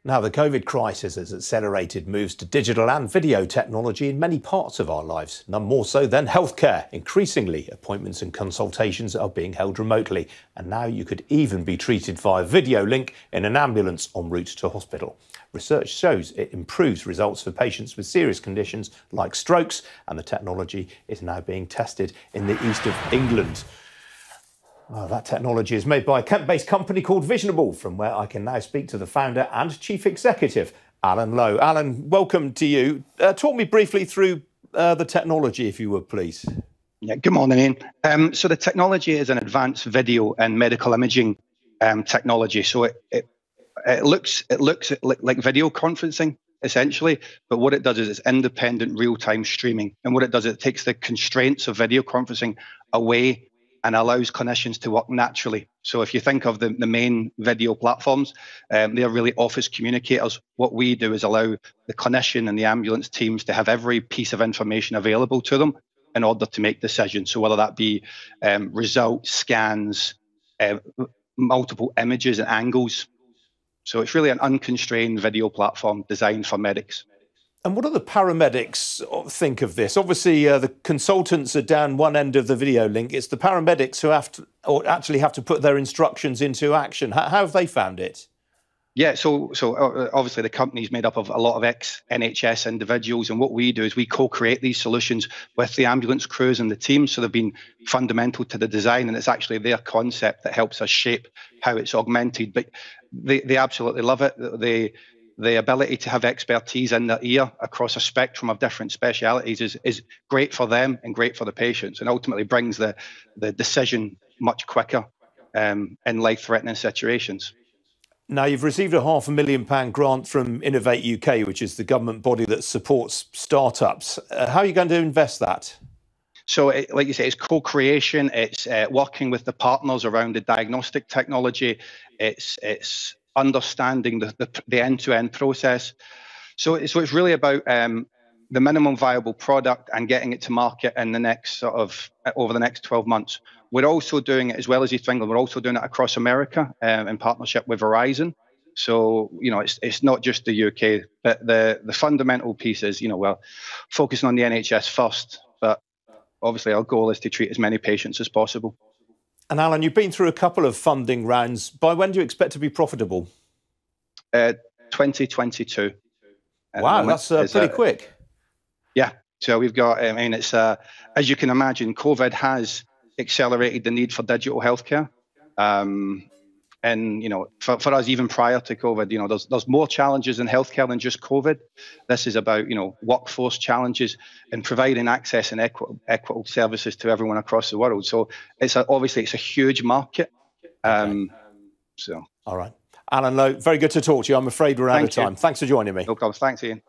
Now, the COVID crisis has accelerated moves to digital and video technology in many parts of our lives, none more so than healthcare. Increasingly, appointments and consultations are being held remotely, and now you could even be treated via video link in an ambulance en route to hospital. Research shows it improves results for patients with serious conditions like strokes, and the technology is now being tested in the east of England. Oh, that technology is made by a Kent-based company called Visionable, from where I can now speak to the founder and chief executive, Alan Lowe. Alan, welcome to you. Talk me briefly through the technology, if you would, please. Yeah, good morning, Ian. So the technology is an advanced video and medical imaging technology. So it looks like video conferencing, essentially, but what it does is it's independent real-time streaming. And what it does is it takes the constraints of video conferencing away and allows clinicians to work naturally. So if you think of the main video platforms, they're really office communicators. What we do is allow the clinician and the ambulance teams to have every piece of information available to them in order to make decisions. So whether that be results, scans, multiple images and angles. So it's really an unconstrained video platform designed for medics. And what do the paramedics think of this? Obviously, the consultants are down one end of the video link. It's the paramedics who actually have to put their instructions into action. How have they found it? Yeah, so obviously the company's made up of a lot of ex-NHS individuals, and what we do is we co-create these solutions with the ambulance crews and the team. So they've been fundamental to the design, and it's actually their concept that helps us shape how it's augmented. But they absolutely love it. The ability to have expertise in their ear across a spectrum of different specialities is great for them and great for the patients, and ultimately brings the decision much quicker in life-threatening situations. Now, you've received a £500,000 grant from Innovate UK, which is the government body that supports startups. How are you going to invest that? So, like you say, it's co-creation. It's working with the partners around the diagnostic technology. It's understanding the end-to-end process. So it's really about the minimum viable product and getting it to market in the next over the next 12 months. We're also doing it, as well as East England, we're also doing it across America in partnership with Verizon. So, it's not just the UK, but the fundamental piece is, we're focusing on the NHS first, but obviously our goal is to treat as many patients as possible. And Alan, you've been through a couple of funding rounds. By when do you expect to be profitable? 2022. Wow, that's pretty quick. Yeah. So we've got, it's, as you can imagine, COVID has accelerated the need for digital healthcare. And, for us, even prior to COVID, there's more challenges in healthcare than just COVID. This is about, workforce challenges and providing access and equitable services to everyone across the world. So obviously it's a huge market. Okay. All right. Alan Lowe, very good to talk to you. I'm afraid we're out of time. Thanks for joining me. No problem. Thanks, Ian.